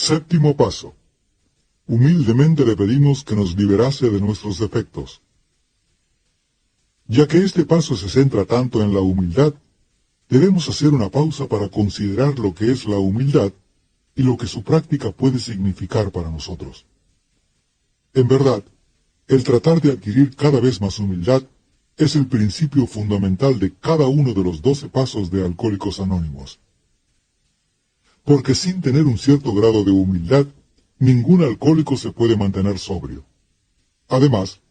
Séptimo paso. Humildemente le pedimos que nos liberase de nuestros defectos. Ya que este paso se centra tanto en la humildad, debemos hacer una pausa para considerar lo que es la humildad y lo que su práctica puede significar para nosotros. En verdad, el tratar de adquirir cada vez más humildad es el principio fundamental de cada uno de los 12 pasos de Alcohólicos Anónimos. Porque sin tener un cierto grado de humildad, ningún alcohólico se puede mantener sobrio. Además,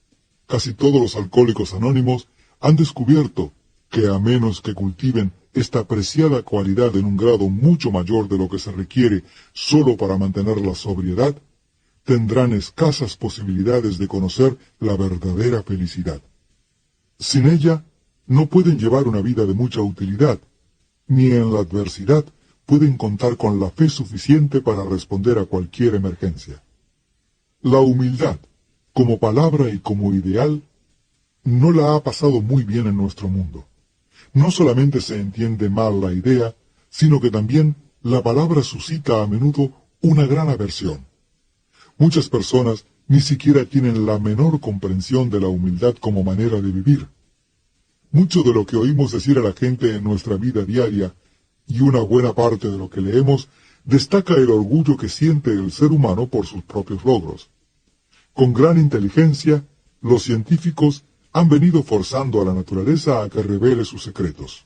casi todos los alcohólicos anónimos han descubierto que a menos que cultiven esta preciada cualidad en un grado mucho mayor de lo que se requiere solo para mantener la sobriedad, tendrán escasas posibilidades de conocer la verdadera felicidad. Sin ella, no pueden llevar una vida de mucha utilidad, ni en la adversidad pueden contar con la fe suficiente para responder a cualquier emergencia. La humildad, como palabra y como ideal, no la ha pasado muy bien en nuestro mundo. No solamente se entiende mal la idea, sino que también la palabra suscita a menudo una gran aversión. Muchas personas ni siquiera tienen la menor comprensión de la humildad como manera de vivir. Mucho de lo que oímos decir a la gente en nuestra vida diaria, y una buena parte de lo que leemos, destaca el orgullo que siente el ser humano por sus propios logros. Con gran inteligencia, los científicos han venido forzando a la naturaleza a que revele sus secretos.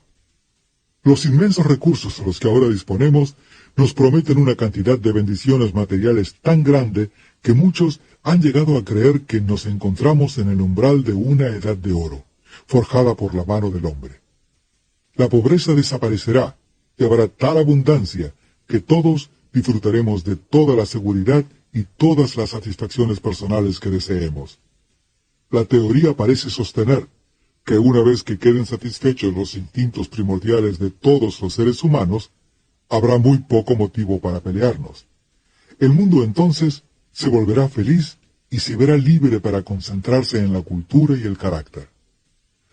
Los inmensos recursos a los que ahora disponemos nos prometen una cantidad de bendiciones materiales tan grande que muchos han llegado a creer que nos encontramos en el umbral de una edad de oro, forjada por la mano del hombre. La pobreza desaparecerá, y habrá tal abundancia que todos disfrutaremos de toda la seguridad y todas las satisfacciones personales que deseemos. La teoría parece sostener que una vez que queden satisfechos los instintos primordiales de todos los seres humanos, habrá muy poco motivo para pelearnos. El mundo entonces se volverá feliz y se verá libre para concentrarse en la cultura y el carácter.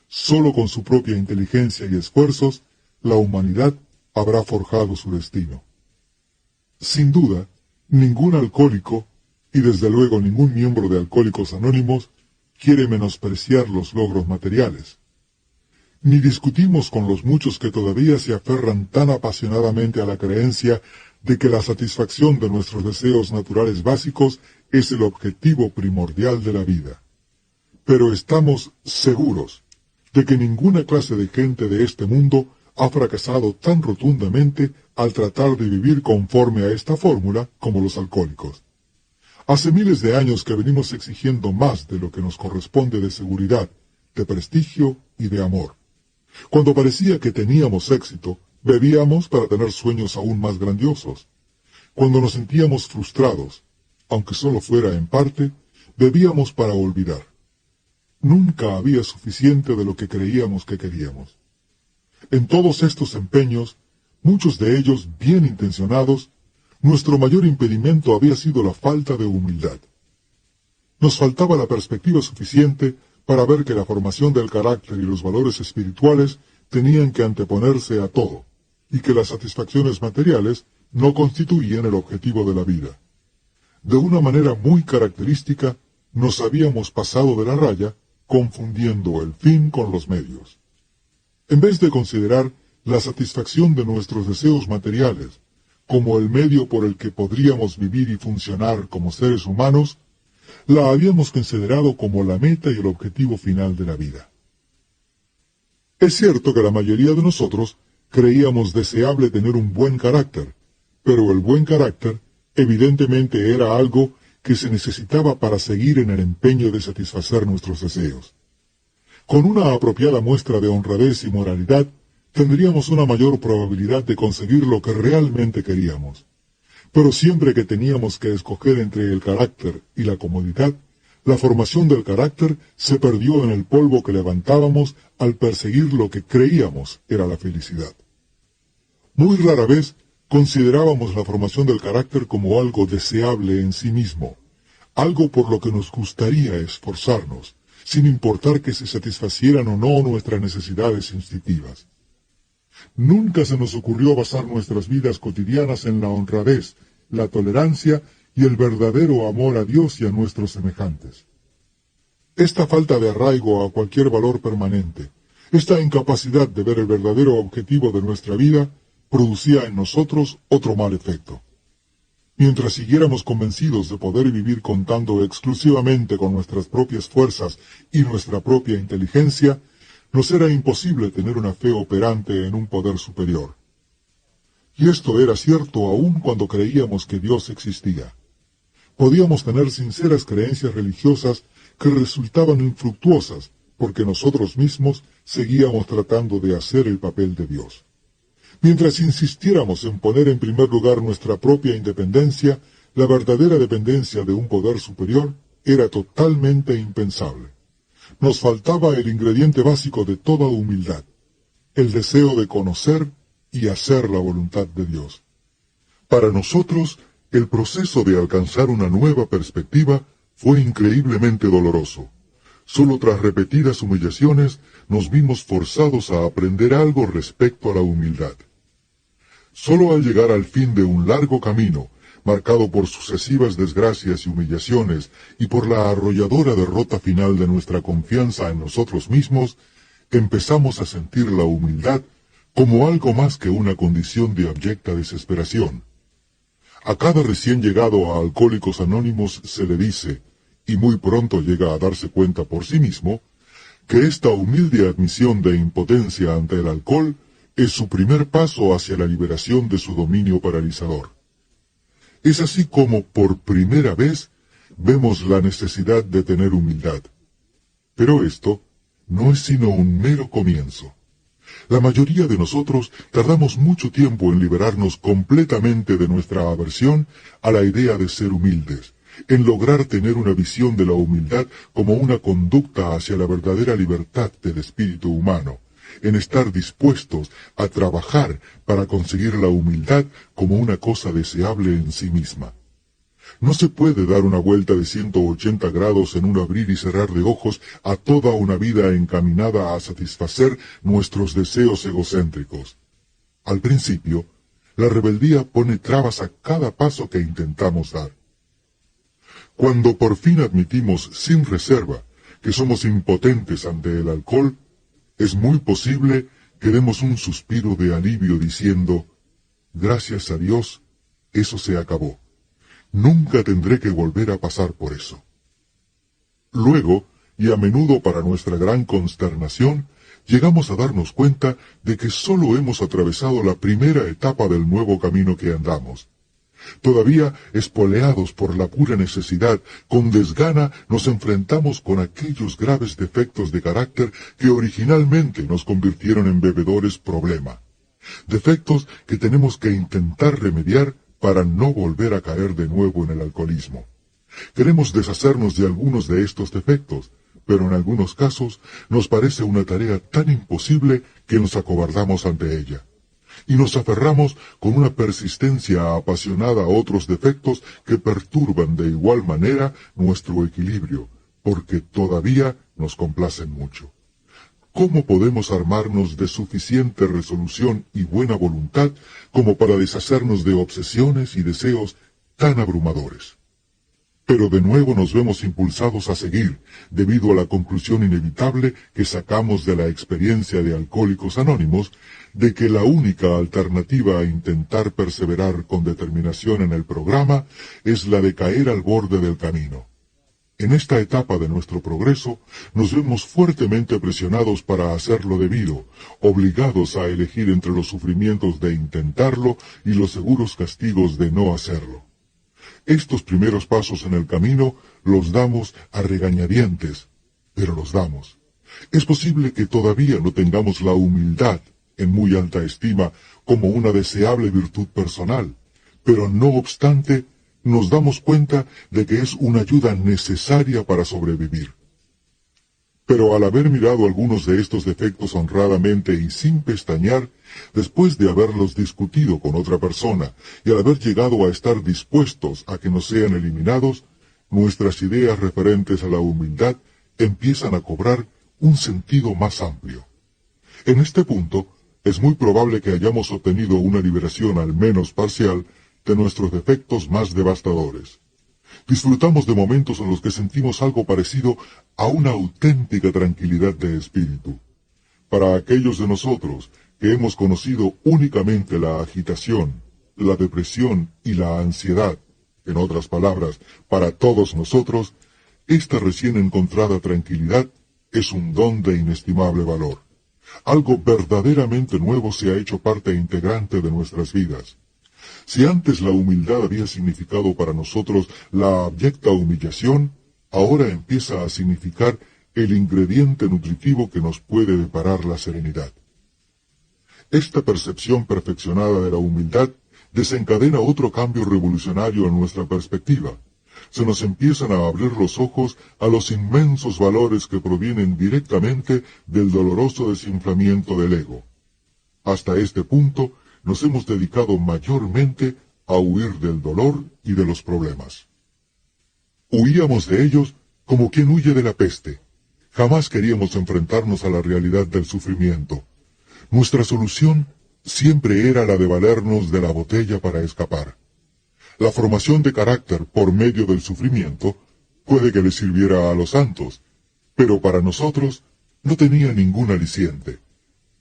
Solo con su propia inteligencia y esfuerzos, la humanidad habrá forjado su destino. Sin duda, ningún alcohólico, y desde luego ningún miembro de Alcohólicos Anónimos, quiere menospreciar los logros materiales. Ni discutimos con los muchos que todavía se aferran tan apasionadamente a la creencia de que la satisfacción de nuestros deseos naturales básicos es el objetivo primordial de la vida. Pero estamos seguros de que ninguna clase de gente de este mundo ha fracasado tan rotundamente al tratar de vivir conforme a esta fórmula como los alcohólicos. Hace miles de años que venimos exigiendo más de lo que nos corresponde de seguridad, de prestigio y de amor. Cuando parecía que teníamos éxito, bebíamos para tener sueños aún más grandiosos. Cuando nos sentíamos frustrados, aunque solo fuera en parte, bebíamos para olvidar. Nunca había suficiente de lo que creíamos que queríamos. En todos estos empeños, muchos de ellos bien intencionados, nuestro mayor impedimento había sido la falta de humildad. Nos faltaba la perspectiva suficiente para ver que la formación del carácter y los valores espirituales tenían que anteponerse a todo, y que las satisfacciones materiales no constituían el objetivo de la vida. De una manera muy característica, nos habíamos pasado de la raya, confundiendo el fin con los medios. En vez de considerar la satisfacción de nuestros deseos materiales como el medio por el que podríamos vivir y funcionar como seres humanos, la habíamos considerado como la meta y el objetivo final de la vida. Es cierto que la mayoría de nosotros creíamos deseable tener un buen carácter, pero el buen carácter evidentemente era algo que se necesitaba para seguir en el empeño de satisfacer nuestros deseos. Con una apropiada muestra de honradez y moralidad, tendríamos una mayor probabilidad de conseguir lo que realmente queríamos. Pero siempre que teníamos que escoger entre el carácter y la comodidad, la formación del carácter se perdió en el polvo que levantábamos al perseguir lo que creíamos era la felicidad. Muy rara vez considerábamos la formación del carácter como algo deseable en sí mismo, algo por lo que nos gustaría esforzarnos, sin importar que se satisfacieran o no nuestras necesidades instintivas. Nunca se nos ocurrió basar nuestras vidas cotidianas en la honradez, la tolerancia y el verdadero amor a Dios y a nuestros semejantes. Esta falta de arraigo a cualquier valor permanente, esta incapacidad de ver el verdadero objetivo de nuestra vida, producía en nosotros otro mal efecto. Mientras siguiéramos convencidos de poder vivir contando exclusivamente con nuestras propias fuerzas y nuestra propia inteligencia, nos era imposible tener una fe operante en un poder superior. Y esto era cierto aún cuando creíamos que Dios existía. Podíamos tener sinceras creencias religiosas que resultaban infructuosas porque nosotros mismos seguíamos tratando de hacer el papel de Dios. Mientras insistiéramos en poner en primer lugar nuestra propia independencia, la verdadera dependencia de un poder superior era totalmente impensable. Nos faltaba el ingrediente básico de toda humildad, el deseo de conocer y hacer la voluntad de Dios. Para nosotros, el proceso de alcanzar una nueva perspectiva fue increíblemente doloroso. Solo tras repetidas humillaciones nos vimos forzados a aprender algo respecto a la humildad. Solo al llegar al fin de un largo camino, marcado por sucesivas desgracias y humillaciones y por la arrolladora derrota final de nuestra confianza en nosotros mismos, empezamos a sentir la humildad como algo más que una condición de abyecta desesperación. A cada recién llegado a Alcohólicos Anónimos se le dice, y muy pronto llega a darse cuenta por sí mismo, que esta humilde admisión de impotencia ante el alcohol es su primer paso hacia la liberación de su dominio paralizador. Es así como, por primera vez, vemos la necesidad de tener humildad. Pero esto no es sino un mero comienzo. La mayoría de nosotros tardamos mucho tiempo en liberarnos completamente de nuestra aversión a la idea de ser humildes, en lograr tener una visión de la humildad como una conducta hacia la verdadera libertad del espíritu humano, en estar dispuestos a trabajar para conseguir la humildad como una cosa deseable en sí misma. No se puede dar una vuelta de 180 grados en un abrir y cerrar de ojos a toda una vida encaminada a satisfacer nuestros deseos egocéntricos. Al principio, la rebeldía pone trabas a cada paso que intentamos dar. Cuando por fin admitimos sin reserva que somos impotentes ante el alcohol, es muy posible que demos un suspiro de alivio diciendo, gracias a Dios, eso se acabó. Nunca tendré que volver a pasar por eso. Luego, y a menudo para nuestra gran consternación, llegamos a darnos cuenta de que solo hemos atravesado la primera etapa del nuevo camino que andamos. Todavía espoleados por la pura necesidad, con desgana nos enfrentamos con aquellos graves defectos de carácter que originalmente nos convirtieron en bebedores problema. Defectos que tenemos que intentar remediar para no volver a caer de nuevo en el alcoholismo. Queremos deshacernos de algunos de estos defectos, pero en algunos casos nos parece una tarea tan imposible que nos acobardamos ante ella. Y nos aferramos con una persistencia apasionada a otros defectos que perturban de igual manera nuestro equilibrio, porque todavía nos complacen mucho. ¿Cómo podemos armarnos de suficiente resolución y buena voluntad como para deshacernos de obsesiones y deseos tan abrumadores? Pero de nuevo nos vemos impulsados a seguir, debido a la conclusión inevitable que sacamos de la experiencia de Alcohólicos Anónimos, de que la única alternativa a intentar perseverar con determinación en el programa es la de caer al borde del camino. En esta etapa de nuestro progreso, nos vemos fuertemente presionados para hacer lo debido, obligados a elegir entre los sufrimientos de intentarlo y los seguros castigos de no hacerlo. Estos primeros pasos en el camino los damos a regañadientes, pero los damos. Es posible que todavía no tengamos la humildad en muy alta estima como una deseable virtud personal, pero no obstante, nos damos cuenta de que es una ayuda necesaria para sobrevivir. Pero al haber mirado algunos de estos defectos honradamente y sin pestañear, después de haberlos discutido con otra persona y al haber llegado a estar dispuestos a que nos sean eliminados, nuestras ideas referentes a la humildad empiezan a cobrar un sentido más amplio. En este punto, es muy probable que hayamos obtenido una liberación al menos parcial de nuestros defectos más devastadores. Disfrutamos de momentos en los que sentimos algo parecido a una auténtica tranquilidad de espíritu. Para aquellos de nosotros que hemos conocido únicamente la agitación, la depresión y la ansiedad, en otras palabras, para todos nosotros, esta recién encontrada tranquilidad es un don de inestimable valor. Algo verdaderamente nuevo se ha hecho parte integrante de nuestras vidas. Si antes la humildad había significado para nosotros la abyecta humillación, ahora empieza a significar el ingrediente nutritivo que nos puede deparar la serenidad. Esta percepción perfeccionada de la humildad desencadena otro cambio revolucionario en nuestra perspectiva. Se nos empiezan a abrir los ojos a los inmensos valores que provienen directamente del doloroso desinflamiento del ego. Hasta este punto nos hemos dedicado mayormente a huir del dolor y de los problemas. Huíamos de ellos como quien huye de la peste. Jamás queríamos enfrentarnos a la realidad del sufrimiento. Nuestra solución siempre era la de valernos de la botella para escapar. La formación de carácter por medio del sufrimiento puede que le sirviera a los santos, pero para nosotros no tenía ningún aliciente.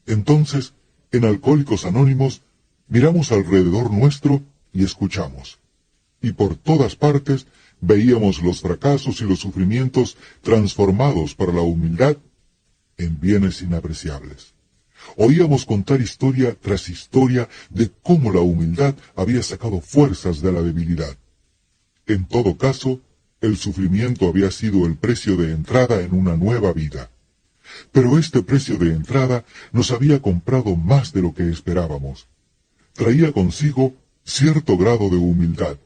Entonces, en Alcohólicos Anónimos, miramos alrededor nuestro y escuchamos. Y por todas partes veíamos los fracasos y los sufrimientos transformados por la humildad en bienes inapreciables. Oíamos contar historia tras historia de cómo la humildad había sacado fuerzas de la debilidad. En todo caso, el sufrimiento había sido el precio de entrada en una nueva vida. Pero este precio de entrada nos había comprado más de lo que esperábamos. Traía consigo cierto grado de humildad,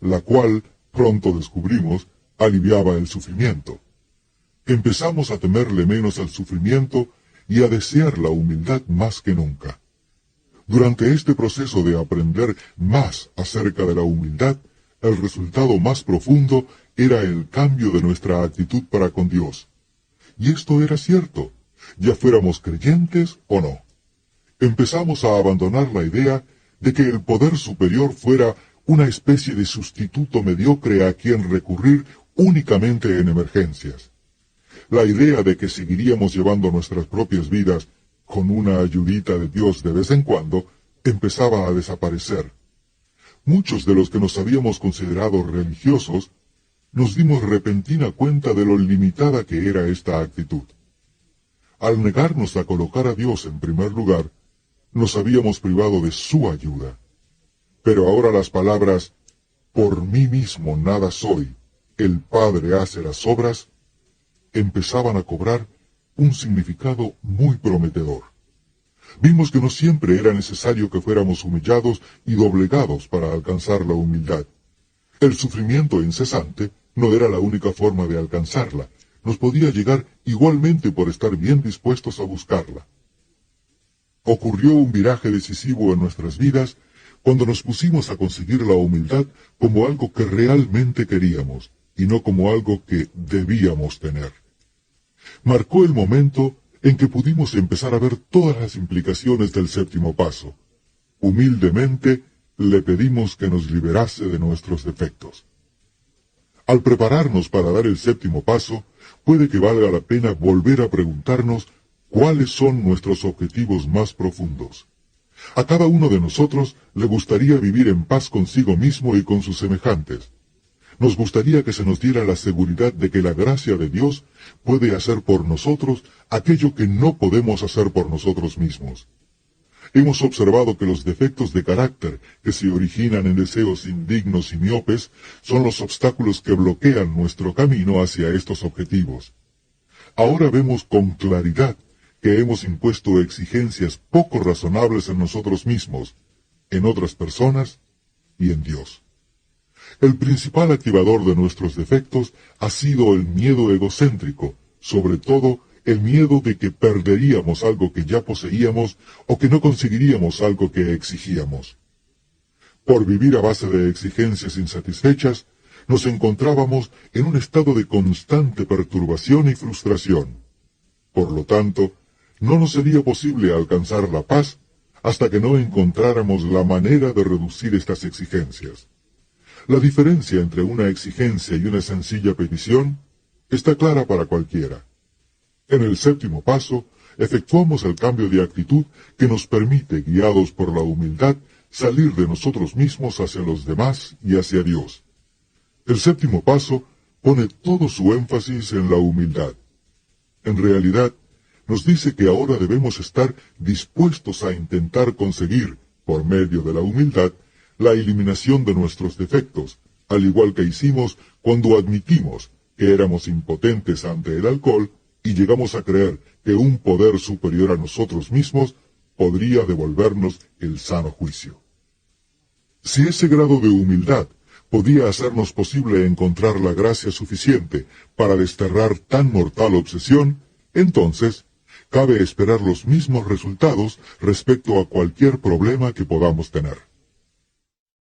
la cual, pronto descubrimos, aliviaba el sufrimiento. Empezamos a temerle menos al sufrimiento y a desear la humildad más que nunca. Durante este proceso de aprender más acerca de la humildad, el resultado más profundo era el cambio de nuestra actitud para con Dios. Y esto era cierto, ya fuéramos creyentes o no. Empezamos a abandonar la idea de que el poder superior fuera una especie de sustituto mediocre a quien recurrir únicamente en emergencias. La idea de que seguiríamos llevando nuestras propias vidas con una ayudita de Dios de vez en cuando empezaba a desaparecer. Muchos de los que nos habíamos considerado religiosos nos dimos repentina cuenta de lo limitada que era esta actitud. Al negarnos a colocar a Dios en primer lugar, nos habíamos privado de su ayuda. Pero ahora las palabras, por mí mismo nada soy, el Padre hace las obras, empezaban a cobrar un significado muy prometedor. Vimos que no siempre era necesario que fuéramos humillados y doblegados para alcanzar la humildad. El sufrimiento incesante no era la única forma de alcanzarla, nos podía llegar igualmente por estar bien dispuestos a buscarla. Ocurrió un viraje decisivo en nuestras vidas cuando nos pusimos a conseguir la humildad como algo que realmente queríamos y no como algo que debíamos tener. Marcó el momento en que pudimos empezar a ver todas las implicaciones del séptimo paso. Humildemente le pedimos que nos liberase de nuestros defectos. Al prepararnos para dar el séptimo paso, puede que valga la pena volver a preguntarnos cuáles son nuestros objetivos más profundos. A cada uno de nosotros le gustaría vivir en paz consigo mismo y con sus semejantes. Nos gustaría que se nos diera la seguridad de que la gracia de Dios puede hacer por nosotros aquello que no podemos hacer por nosotros mismos. Hemos observado que los defectos de carácter que se originan en deseos indignos y miopes son los obstáculos que bloquean nuestro camino hacia estos objetivos. Ahora vemos con claridad que hemos impuesto exigencias poco razonables en nosotros mismos, en otras personas y en Dios. El principal activador de nuestros defectos ha sido el miedo egocéntrico, sobre todo el miedo de que perderíamos algo que ya poseíamos o que no conseguiríamos algo que exigíamos. Por vivir a base de exigencias insatisfechas, nos encontrábamos en un estado de constante perturbación y frustración. Por lo tanto, no nos sería posible alcanzar la paz hasta que no encontráramos la manera de reducir estas exigencias. La diferencia entre una exigencia y una sencilla petición está clara para cualquiera. En el séptimo paso, efectuamos el cambio de actitud que nos permite, guiados por la humildad, salir de nosotros mismos hacia los demás y hacia Dios. El séptimo paso pone todo su énfasis en la humildad. En realidad, nos dice que ahora debemos estar dispuestos a intentar conseguir, por medio de la humildad, la eliminación de nuestros defectos, al igual que hicimos cuando admitimos que éramos impotentes ante el alcohol y llegamos a creer que un poder superior a nosotros mismos podría devolvernos el sano juicio. Si ese grado de humildad podía hacernos posible encontrar la gracia suficiente para desterrar tan mortal obsesión, entonces cabe esperar los mismos resultados respecto a cualquier problema que podamos tener.